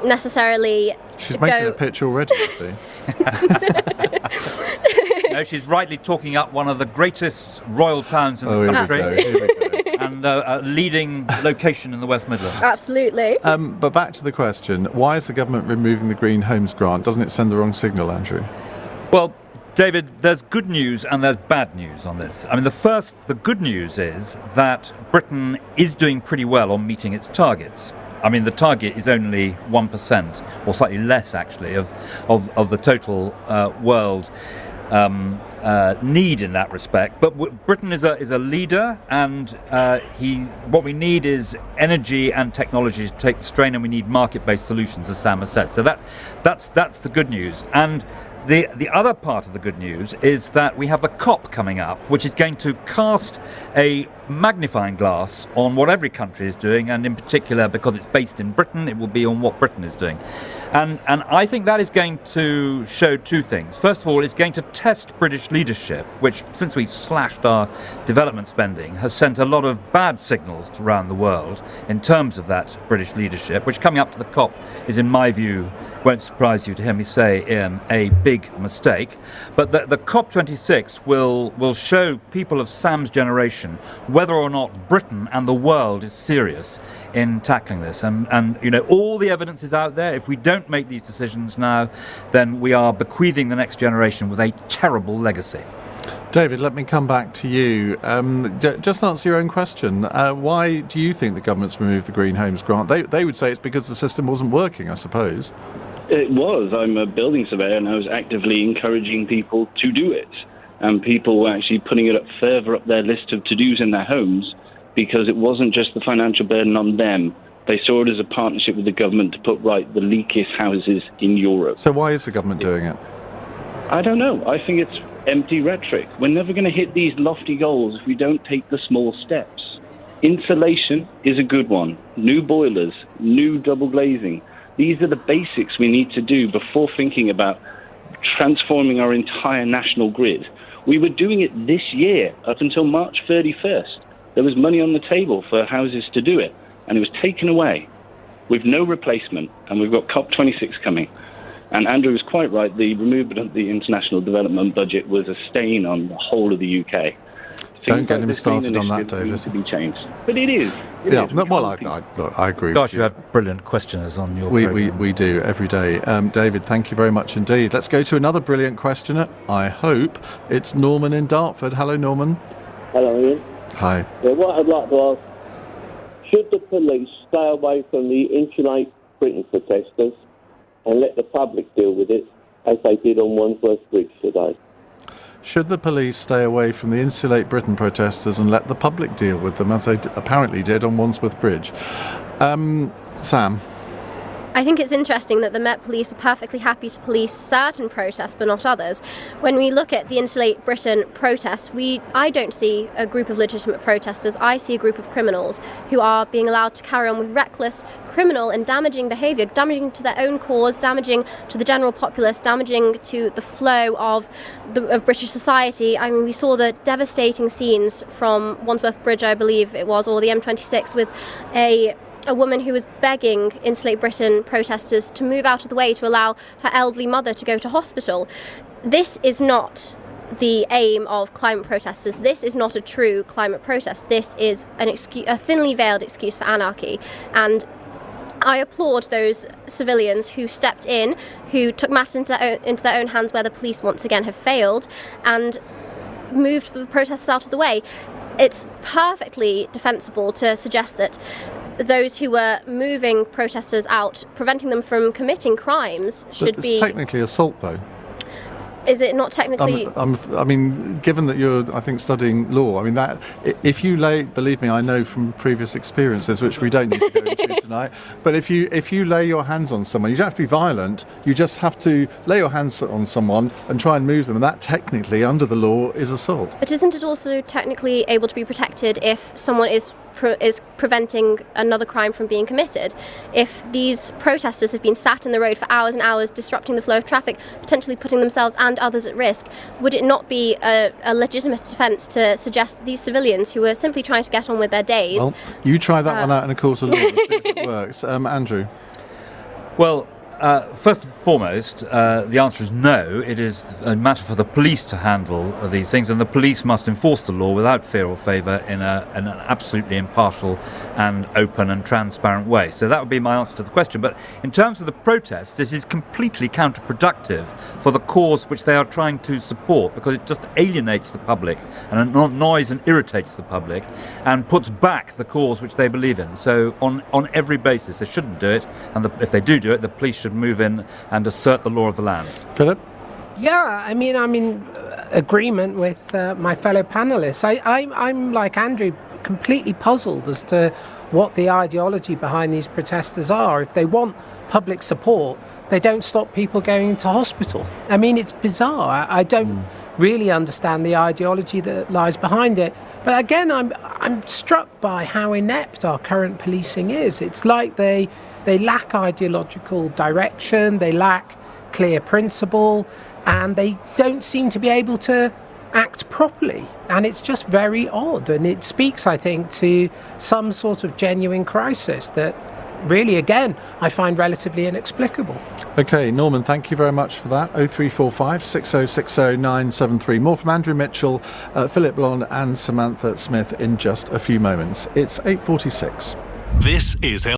necessarily She's making a pitch already, see. No, she's rightly talking up one of the greatest royal towns in the country. Here we go. And a leading location in the West Midlands. Absolutely. But back to the question, why is the government removing the Green Homes grant? Doesn't it send the wrong signal, Andrew? Well, David, there's good news and there's bad news on this. I mean, the good news is that Britain is doing pretty well on meeting its targets. I mean, the target is only 1%, or slightly less, actually, of the total world need in that respect. But Britain is a leader, and what we need is energy and technology to take the strain, and we need market-based solutions, as Sam has said. So that's the good news. And the other part of the good news is that we have the COP coming up, which is going to cast a magnifying glass on what every country is doing, and in particular, because it's based in Britain, it will be on what Britain is doing. And I think that is going to show two things. First of all, it's going to test British leadership, which, since we've slashed our development spending, has sent a lot of bad signals around the world in terms of that British leadership, which coming up to the COP is, in my view, won't surprise you to hear me say, Iain, a big mistake. But the COP26 will show people of Sam's generation whether or not Britain and the world is serious in tackling this. And you know, all the evidence is out there. If we don't make these decisions now, then we are bequeathing the next generation with a terrible legacy. David, let me come back to you. Just answer your own question. Why do you think the government's removed the Green Homes grant? They would say it's because the system wasn't working, I suppose. It was. I'm a building surveyor and I was actively encouraging people to do it. And people were actually putting it further up their list of to-dos in their homes because it wasn't just the financial burden on them. They saw it as a partnership with the government to put right the leakiest houses in Europe. So why is the government doing it? I don't know. I think it's empty rhetoric. We're never going to hit these lofty goals if we don't take the small steps. Insulation is a good one. New boilers, new double glazing. These are the basics we need to do before thinking about transforming our entire national grid. We were doing it this year up until March 31st. There was money on the table for houses to do it, and it was taken away with no replacement, and we've got COP26 coming. And Andrew was quite right, the removal of the international development budget was a stain on the whole of the UK. Don't get him started on that, David. Needs to be changed. But it is. I agree. Gosh, you have brilliant questioners on your programme. We do, every day. David, thank you very much indeed. Let's go to another brilliant questioner, I hope. It's Norman in Dartford. Hello, Norman. Hello, Iain. Hi. What I'd like to ask, should the police stay away from the Insulate Britain protesters and let the public deal with it, as they did on Wandsworth Bridge today? Should the police stay away from the Insulate Britain protesters and let the public deal with them, as they apparently did on Wandsworth Bridge? Sam? I think it's interesting that the Met Police are perfectly happy to police certain protests but not others. When we look at the Insulate Britain protests, I don't see a group of legitimate protesters. I see a group of criminals who are being allowed to carry on with reckless, criminal and damaging behaviour, damaging to their own cause, damaging to the general populace, damaging to the flow of British society. I mean, we saw the devastating scenes from Wandsworth Bridge, I believe it was, or the M26, with a woman who was begging Insulate Britain protesters to move out of the way to allow her elderly mother to go to hospital. This is not the aim of climate protesters. This is not a true climate protest. This is a thinly veiled excuse for anarchy. And I applaud those civilians who stepped in, who took matters into their own hands where the police once again have failed, and moved the protesters out of the way. It's perfectly defensible to suggest that those who were moving protesters out, preventing them from committing crimes, should be... It's technically assault, though. Is it not technically... I mean, given that you're, I think, studying law, I mean, that if you lay... Believe me, I know from previous experiences, which we don't need to go into tonight, but if you lay your hands on someone, you don't have to be violent, you just have to lay your hands on someone and try and move them, and that technically, under the law, is assault. But isn't it also technically able to be protected if someone is preventing another crime from being committed? If these protesters have been sat in the road for hours and hours, disrupting the flow of traffic, potentially putting themselves and others at risk, would it not be a legitimate defence to suggest that these civilians who are simply trying to get on with their days... Well, you try that one out in a court of law, let's see if it works. Andrew? Well, first and foremost, the answer is no. It is a matter for the police to handle these things, and the police must enforce the law without fear or favour in an absolutely impartial and open and transparent way. So that would be my answer to the question. But in terms of the protests, it is completely counterproductive for the cause which they are trying to support, because it just alienates the public and annoys and irritates the public and puts back the cause which they believe in. So on every basis, they shouldn't do it, and if they do it, the police should move in and assert the law of the land. Philip? Yeah, I mean, I'm in agreement with my fellow panellists. I'm like Andrew, completely puzzled as to what the ideology behind these protesters are. If they want public support, they don't stop people going to hospital. I mean, it's bizarre. I don't really understand the ideology that lies behind it. But again, I'm struck by how inept our current policing is. It's like they lack ideological direction, they lack clear principle, and they don't seem to be able to act properly. And it's just very odd, and it speaks, I think, to some sort of genuine crisis that really, again, I find relatively inexplicable. OK, Norman, thank you very much for that. 0345 6060 973. More from Andrew Mitchell, Philip Blond and Samantha Smith in just a few moments. It's 8:46. This is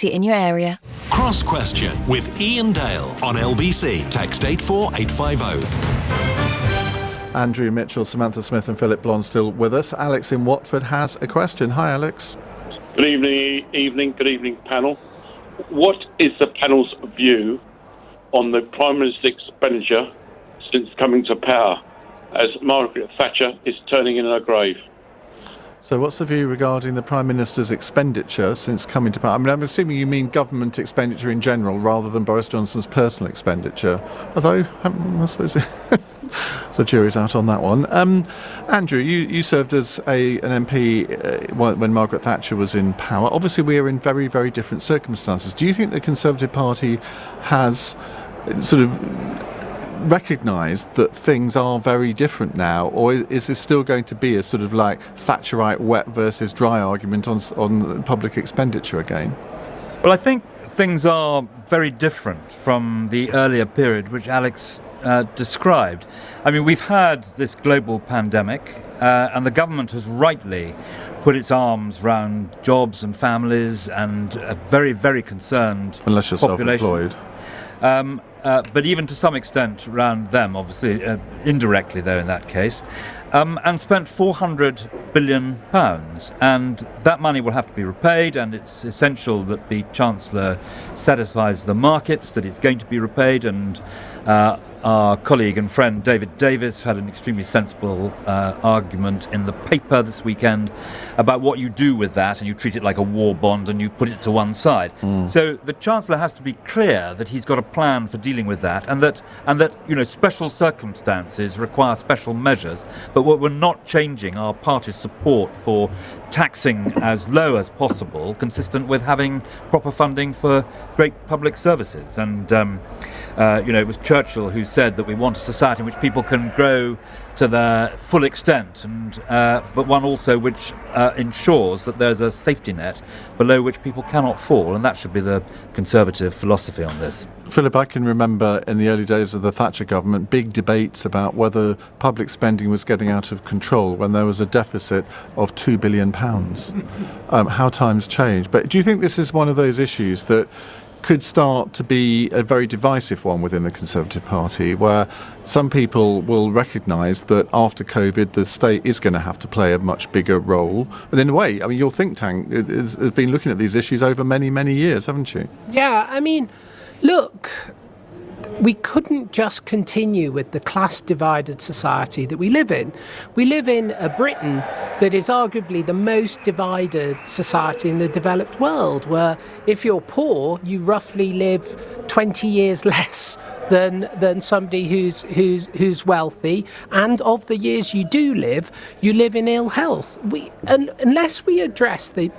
in your area. Cross Question with Iain Dale on LBC. Text 84850. Andrew Mitchell, Samantha Smith and Philip Blond still with us. Alex in Watford has a question. Hi, Alex. Good evening, panel. What is the panel's view on the Prime Minister's expenditure since coming to power, as Margaret Thatcher is turning in her grave? So what's the view regarding the Prime Minister's expenditure since coming to power? I mean, I'm assuming you mean government expenditure in general rather than Boris Johnson's personal expenditure. Although, I suppose the jury's out on that one. Andrew, you served as an MP when Margaret Thatcher was in power. Obviously, we are in very, very different circumstances. Do you think the Conservative Party has sort of recognised that things are very different now, or is this still going to be a sort of like Thatcherite wet versus dry argument on public expenditure again? Well, I think things are very different from the earlier period which Alex described. I mean, we've had this global pandemic and the government has rightly put its arms round jobs and families and a very, very concerned unless you're population. Self-employed. But even to some extent around them, obviously, indirectly though in that case. and spent £400 billion. And that money will have to be repaid, and it's essential that the Chancellor satisfies the markets that it's going to be repaid. And our colleague and friend David Davis had an extremely sensible argument in the paper this weekend about what you do with that, and you treat it like a war bond and you put it to one side. So the Chancellor has to be clear that he's got a plan for dealing with that, and that special circumstances require special measures. But what we're not changing our party's support for taxing as low as possible, consistent with having proper funding for great public services. And it was Churchill who said that we want a society in which people can grow to their full extent, but one also which ensures that there's a safety net below which people cannot fall, and that should be the Conservative philosophy on this. Philip, I can remember in the early days of the Thatcher government big debates about whether public spending was getting out of control when there was a deficit of £2 billion. How times change. But do you think this is one of those issues that could start to be a very divisive one within the Conservative Party, where some people will recognise that after COVID the state is going to have to play a much bigger role? And in a way, I mean, your think tank has been looking at these issues over many, many years, haven't you? Yeah, I mean, look, we couldn't just continue with the class-divided society that we live in. We live in a Britain that is arguably the most divided society in the developed world, where if you're poor, you roughly live 20 years less than somebody who's wealthy, and of the years you do live, you live in ill health. Unless we address the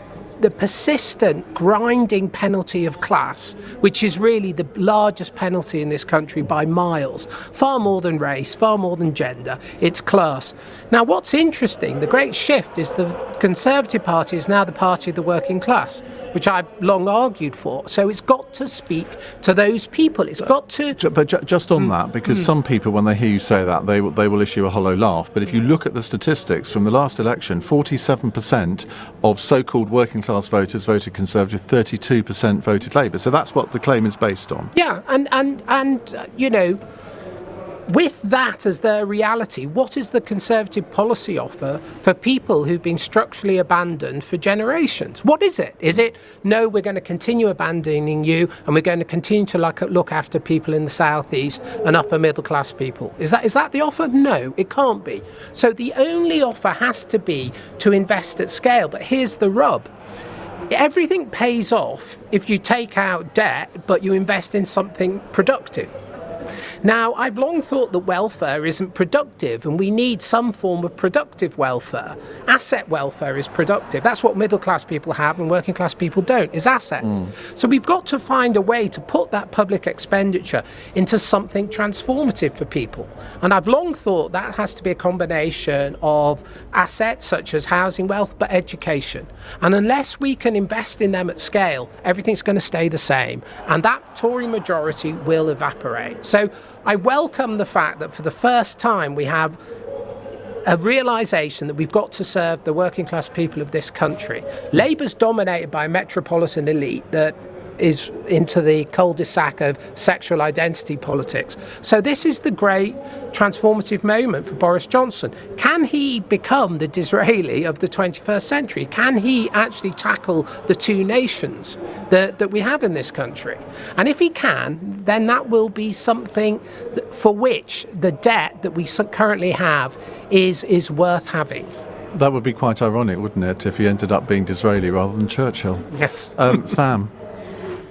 persistent grinding penalty of class, which is really the largest penalty in this country by miles, far more than race, far more than gender, it's class. Now, what's interesting, the great shift is the Conservative Party is now the party of the working class, which I've long argued for. So it's got to speak to those people. It's got to... But just on that, because some people, when they hear you say that, they will issue a hollow laugh. But if you look at the statistics from the last election, 47% of so-called working class voters voted Conservative, 32% voted Labour. So that's what the claim is based on. Yeah, and with that as their reality, what is the Conservative policy offer for people who've been structurally abandoned for generations? What is it? Is it, no, we're going to continue abandoning you and we're going to continue to look after people in the southeast and upper middle class people? Is that the offer? No, it can't be. So the only offer has to be to invest at scale. But here's the rub. Everything pays off if you take out debt, but you invest in something productive. Now, I've long thought that welfare isn't productive, and we need some form of productive welfare. Asset welfare is productive. That's what middle class people have and working class people don't, is assets. So we've got to find a way to put that public expenditure into something transformative for people. And I've long thought that has to be a combination of assets such as housing, wealth, but education. And unless we can invest in them at scale, everything's going to stay the same. And that Tory majority will evaporate. So I welcome the fact that for the first time we have a realisation that we've got to serve the working class people of this country. Labour's dominated by a metropolitan elite that is into the cul-de-sac of sexual identity politics. So this is the great transformative moment for Boris Johnson. Can he become the Disraeli of the 21st century? Can he actually tackle the two nations that we have in this country? And if he can, then that will be something for which the debt that we currently have is worth having. That would be quite ironic, wouldn't it, if he ended up being Disraeli rather than Churchill? Yes. Sam?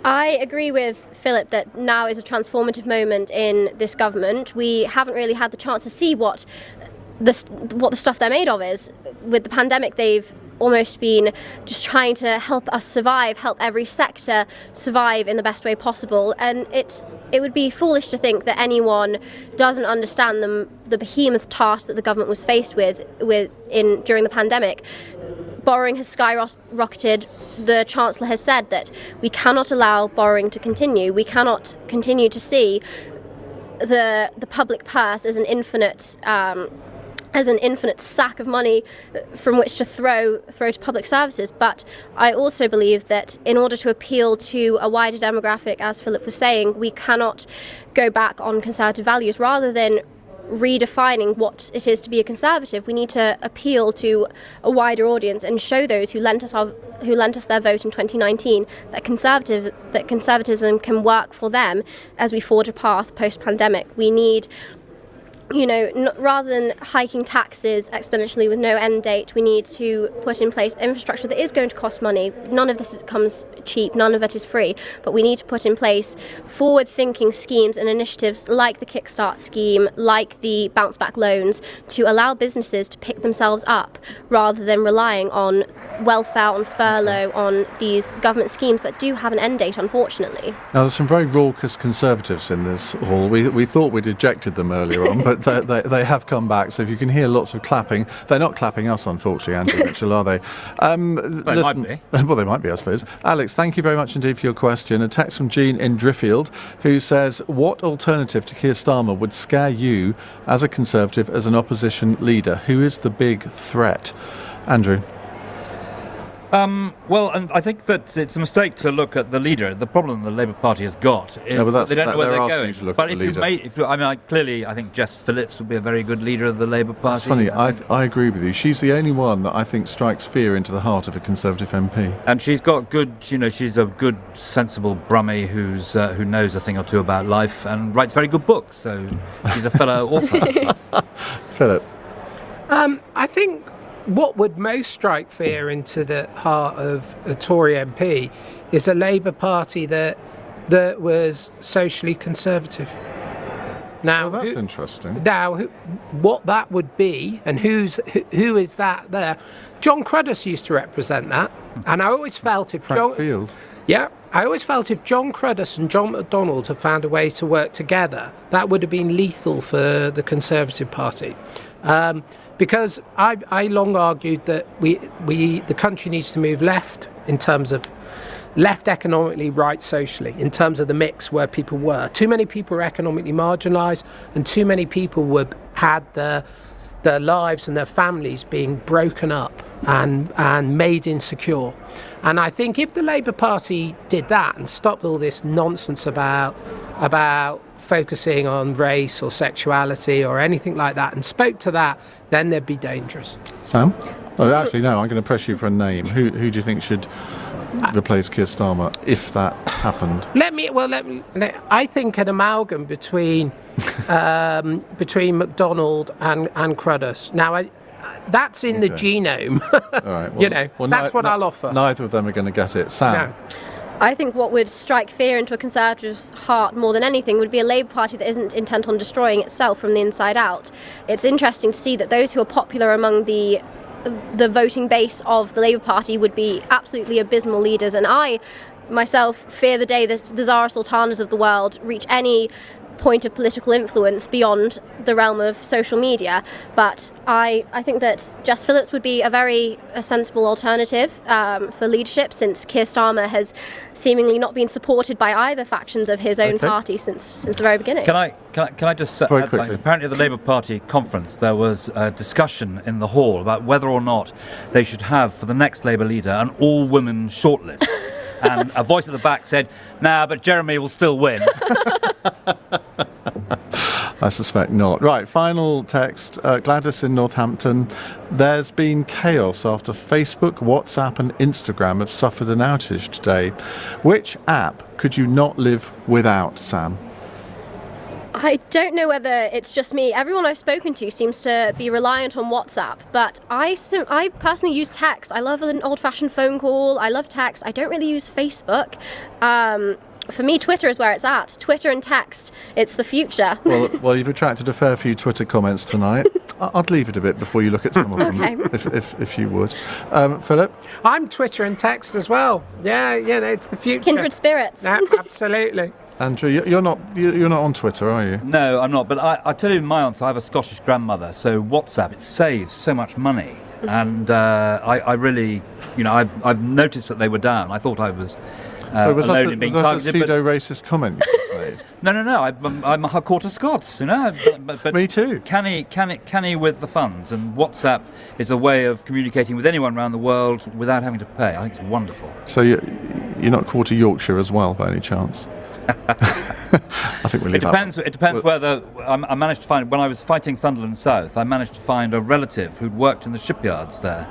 I agree with Philip that now is a transformative moment in this government. We haven't really had the chance to see what the stuff they're made of is. With the pandemic, they've almost been just trying to help us survive, help every sector survive in the best way possible. And it would be foolish to think that anyone doesn't understand the behemoth task that the government was faced with during the pandemic. Borrowing has skyrocketed. The Chancellor has said that we cannot allow borrowing to continue. We cannot continue to see the public purse as an infinite sack of money from which to throw to public services. But I also believe that in order to appeal to a wider demographic, as Philip was saying, we cannot go back on Conservative values. Rather than redefining what it is to be a Conservative. We need to appeal to a wider audience and show those who lent us their vote in 2019 that conservatism can work for them as we forge a path post-pandemic. We need, rather than hiking taxes exponentially with no end date, we need to put in place infrastructure that is going to cost money. None of this comes cheap, none of it is free, but we need to put in place forward-thinking schemes and initiatives like the Kickstart scheme, like the bounce back loans, to allow businesses to pick themselves up rather than relying on welfare, on furlough, on these government schemes that do have an end date, unfortunately. Now, there's some very raucous Conservatives in this hall. We thought we'd ejected them earlier on, but they have come back. So if you can hear lots of clapping, they're not clapping us, unfortunately, Andrew Mitchell, are they? They might be. Well, they might be, I suppose. Alex, thank you very much indeed for your question. A text from Jean in Driffield, who says, what alternative to Keir Starmer would scare you as a Conservative, as an opposition leader? Who is the big threat? Andrew? And I think that it's a mistake to look at the leader. The problem the Labour Party has got is they don't know where they're going. But I think Jess Phillips would be a very good leader of the Labour Party. That's funny. I agree with you. She's the only one that I think strikes fear into the heart of a Conservative MP. And she's got good, she's a good, sensible Brummie who knows a thing or two about life and writes very good books. So she's a fellow author. Philip? I think what would most strike fear into the heart of a Tory MP is a Labour Party that was socially conservative. Now, that's interesting. Now, what that would be, and who is that there? John Cruddas used to represent that, and I always felt if Frank Field. Yeah, I always felt if John Cruddas and John McDonnell had found a way to work together, that would have been lethal for the Conservative Party. Because I long argued that the country needs to move left in terms of left economically, right socially, in terms of the mix where people were. Too many people were economically marginalised, and too many people had their lives and their families being broken up and made insecure. And I think if the Labour Party did that and stopped all this nonsense about focusing on race or sexuality or anything like that and spoke to that, then they'd be dangerous. Sam? Oh, actually, no, I'm going to press you for a name. Who do you think should replace Keir Starmer if that happened? I think an amalgam between McDonald and Cruddas. Now, that's in the genome. All right, that's what I'll offer. Neither of them are going to get it. Sam? No. I think what would strike fear into a Conservative's heart more than anything would be a Labour Party that isn't intent on destroying itself from the inside out. It's interesting to see that those who are popular among the voting base of the Labour Party would be absolutely abysmal leaders, and I myself fear the day that the Zara Sultanas of the world reach any point of political influence beyond the realm of social media. But I think that Jess Phillips would be a sensible alternative for leadership, since Keir Starmer has seemingly not been supported by either factions of his own party since the very beginning. Can I just add something? Apparently at the Labour Party conference there was a discussion in the hall about whether or not they should have for the next Labour leader an all-women shortlist. And a voice at the back said, "Nah, but Jeremy will still win." I suspect not. Right, final text. Gladys in Northampton. There's been chaos after Facebook, WhatsApp and Instagram have suffered an outage today. Which app could you not live without, Sam? I don't know whether it's just me. Everyone I've spoken to seems to be reliant on WhatsApp, but I personally use text. I love an old-fashioned phone call. I love text. I don't really use Facebook. For me, Twitter is where it's at. Twitter and text, it's the future. Well, you've attracted a fair few Twitter comments tonight. I'd leave it a bit before you look at some of them, if you would. Philip? I'm Twitter and text as well. Yeah, it's the future. Kindred spirits. Yeah, absolutely. Andrew, you're not on Twitter, are you? No, I'm not. But I tell you my answer. I have a Scottish grandmother, so WhatsApp, it saves so much money, and I really, I've noticed that they were down. I thought I was. So was that a pseudo-racist comment you just made? No. I'm a quarter Scots, But me too. Canny with the funds, and WhatsApp is a way of communicating with anyone around the world without having to pay. I think it's wonderful. So you're not quarter Yorkshire as well, by any chance? I think we'll leave It depends whether I managed to find, when I was fighting Sunderland South, I managed to find a relative who'd worked in the shipyards there.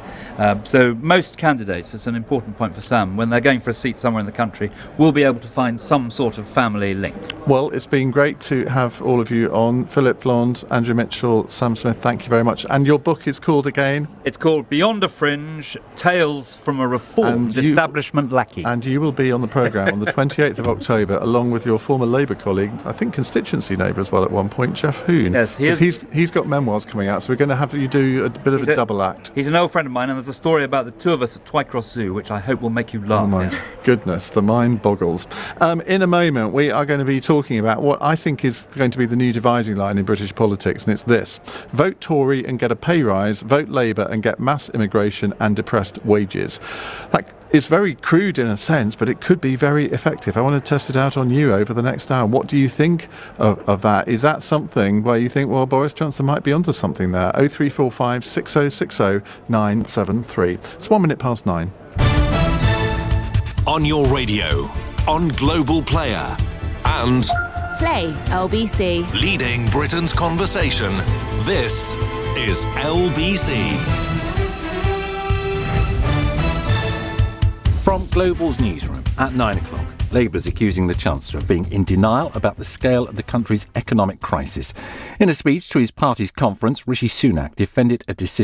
So most candidates, it's an important point for Sam, when they're going for a seat somewhere in the country, will be able to find some sort of family link. Well, it's been great to have all of you on. Philip Blond, Andrew Mitchell, Sam Smith, thank you very much. And your book is called again? It's called Beyond a Fringe, Tales from a Reformed Establishment Lackey. And you will be on the programme on the 28th of October, along with your former Labour colleague, I think constituency neighbour as well at one point, Jeff Hoon. Yes, he's got memoirs coming out, so we're going to have you do a bit of a double act. He's an old friend of mine, and there's a story about the two of us at Twycross Zoo, which I hope will make you laugh. Oh my goodness, the mind boggles. In a moment, we are going to be talking about what I think is going to be the new dividing line in British politics, and it's this: vote Tory and get a pay rise, vote Labour and get mass immigration and depressed wages. It's very crude in a sense, but it could be very effective. I want to test it out on you over the next hour. What do you think of that? Is that something where you think, well, Boris Johnson might be onto something there? 0345 6060 973. It's 9:01. On your radio, on Global Player, and Play LBC. leading Britain's conversation. This is LBC. From Global's newsroom at 9 o'clock, Labour's accusing the Chancellor of being in denial about the scale of the country's economic crisis. In a speech to his party's conference, Rishi Sunak defended a decision